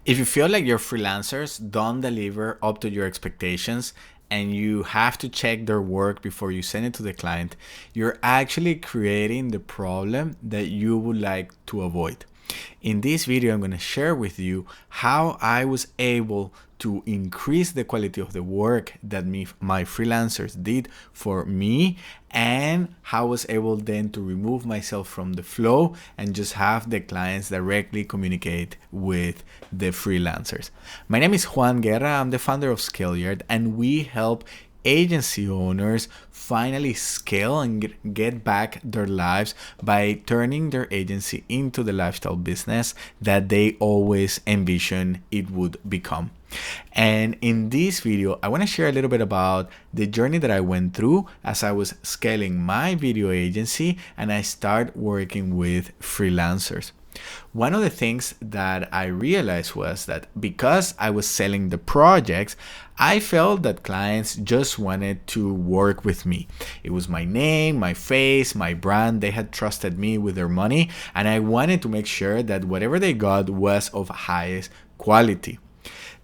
If you feel like your freelancers don't deliver up to your expectations and you have to check their work before you send it to the client, you're actually creating the problem that you would like to avoid. In this video, I'm going to share with you how I was able to increase the quality of the work that my freelancers did for me, and how I was able then to remove myself from the flow and just have the clients directly communicate with the freelancers. My name is Juan Guerra. I'm the founder of ScaleYard, and we help agency owners finally scale and get back their lives by turning their agency into the lifestyle business that they always envisioned it would become. And in this video, I want to share a little bit about the journey that I went through as I was scaling my video agency and I started working with freelancers. One of the things that I realized was that because I was selling the projects, I felt that clients just wanted to work with me. It was my name, my face, my brand. They had trusted me with their money, and I wanted to make sure that whatever they got was of highest quality.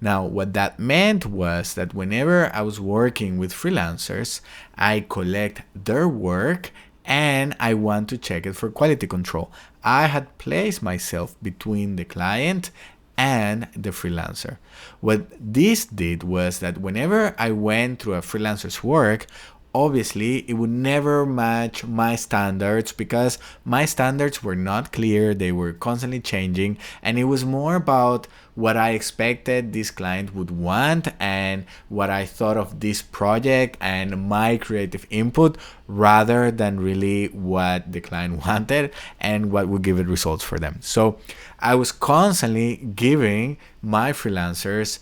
Now, what that meant was that whenever I was working with freelancers, I collect their work and I want to check it for quality control. I had placed myself between the client and the freelancer. What this did was that whenever I went through a freelancer's work, obviously it would never match my standards because my standards were not clear. They were constantly changing, and it was more about what I expected this client would want and what I thought of this project and my creative input, rather than really what the client wanted and what would give it results for them. So I was constantly giving my freelancers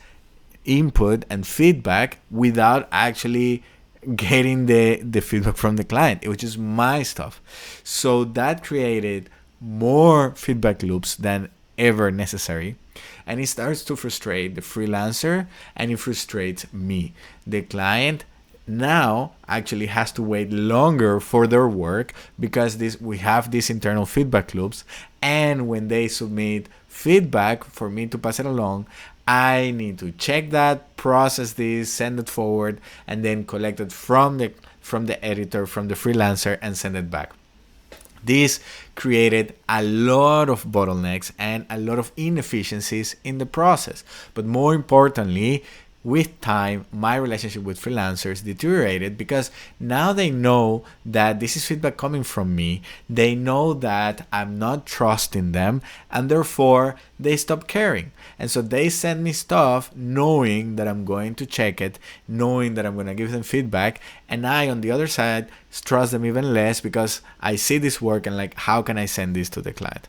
input and feedback without actually getting the feedback from the client. It was just my stuff. So that created more feedback loops than ever necessary. And it starts to frustrate the freelancer, and it frustrates me. The client now actually has to wait longer for their work because we have these internal feedback loops, and when they submit feedback for me to pass it along, I need to check that, process this, send it forward, and then collect it from the editor, from the freelancer, and send it back. This created a lot of bottlenecks and a lot of inefficiencies in the process. But more importantly, with time, my relationship with freelancers deteriorated because now they know that this is feedback coming from me. They know that I'm not trusting them, and therefore they stop caring. And so they send me stuff knowing that I'm going to check it, knowing that I'm going to give them feedback. And I, on the other side, trust them even less because I see this work and like, how can I send this to the client?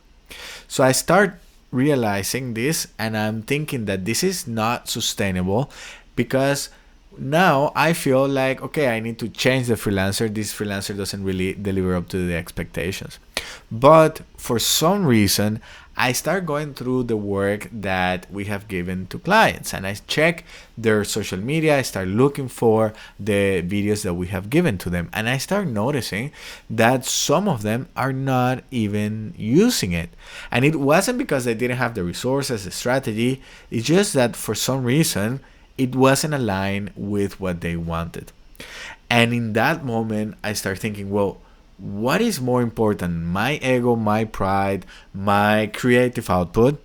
So I start realizing this, and I'm thinking that this is not sustainable because now I feel like, okay, I need to change the freelancer. This freelancer doesn't really deliver up to the expectations. But for some reason, I start going through the work that we have given to clients, and I check their social media. I start looking for the videos that we have given to them, and I start noticing that some of them are not even using it. And it wasn't because they didn't have the resources, the strategy. It's just that for some reason, it wasn't aligned with what they wanted. And in that moment, I start thinking, well, what is more important, my ego, my pride, my creative output,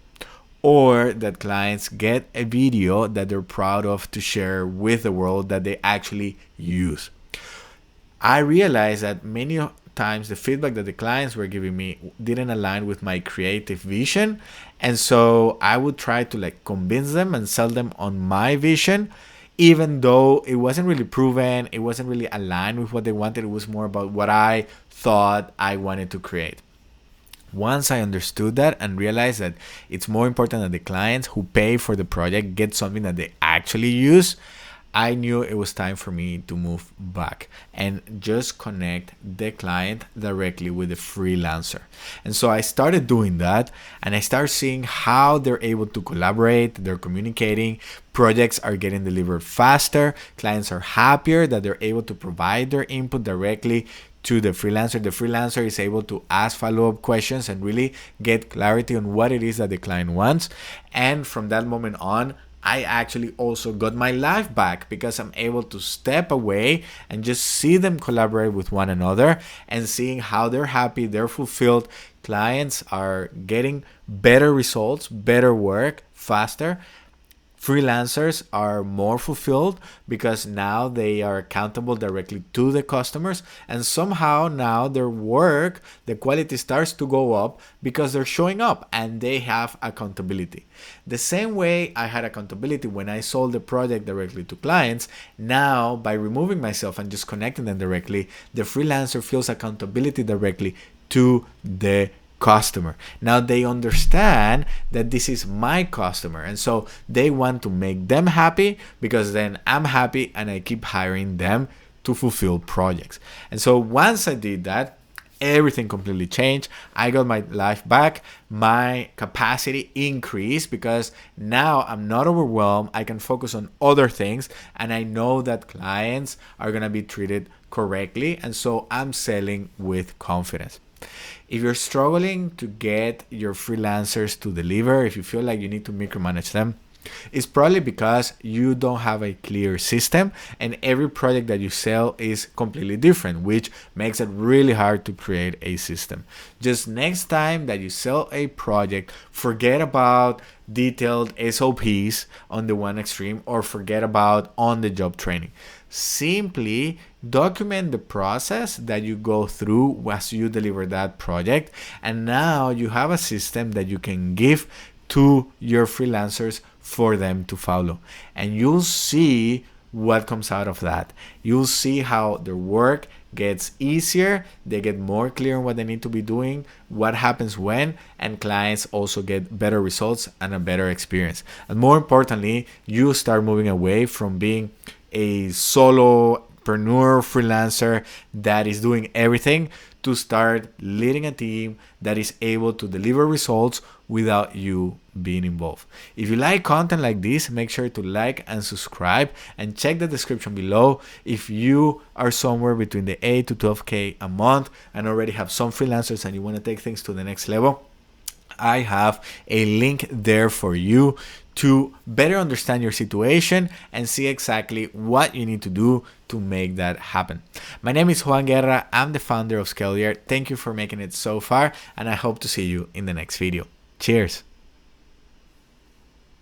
or that clients get a video that they're proud of to share with the world that they actually use? I realized that many times the feedback that the clients were giving me didn't align with my creative vision, and so I would try to convince them and sell them on my vision, even though it wasn't really proven, it wasn't really aligned with what they wanted. It was more about what I thought I wanted to create. Once I understood that and realized that it's more important that the clients who pay for the project get something that they actually use, I knew it was time for me to move back and just connect the client directly with the freelancer. And so I started doing that, and I started seeing how they're able to collaborate, they're communicating, projects are getting delivered faster, clients are happier that they're able to provide their input directly to the freelancer. The freelancer is able to ask follow-up questions and really get clarity on what it is that the client wants. And from that moment on, I actually also got my life back because I'm able to step away and just see them collaborate with one another and seeing how they're happy, they're fulfilled. Clients are getting better results, better work, faster. Freelancers are more fulfilled because now they are accountable directly to the customers, and somehow now their work, the quality starts to go up because they're showing up and they have accountability. The same way I had accountability when I sold the project directly to clients, now by removing myself and just connecting them directly, the freelancer feels accountability directly to the customer. Now they understand that this is my customer, and so they want to make them happy because then I'm happy and I keep hiring them to fulfill projects. And so once I did that, everything completely changed. I got my life back. My capacity increased because now I'm not overwhelmed. I can focus on other things, and I know that clients are going to be treated correctly, and so I'm selling with confidence. If you're struggling to get your freelancers to deliver, if you feel like you need to micromanage them, it's probably because you don't have a clear system, and every project that you sell is completely different, which makes it really hard to create a system. Just next time that you sell a project, forget about detailed SOPs on the one extreme, or forget about on-the-job training. Simply document the process that you go through as you deliver that project, and now you have a system that you can give to your freelancers for them to follow, and you'll see what comes out of that. You'll see how their work gets easier, they get more clear on what they need to be doing, what happens when, and clients also get better results and a better experience. And more importantly, you start moving away from being a solopreneur freelancer that is doing everything to start leading a team that is able to deliver results without you being involved. If you like content like this, make sure to like and subscribe, and check the description below. If you are somewhere between the 8 to 12K a month and already have some freelancers and you want to take things to the next level, I have a link there for you to better understand your situation and see exactly what you need to do to make that happen. My name is Juan Guerra. I'm the founder of Scalier. Thank you for making it so far, and I hope to see you in the next video. Cheers.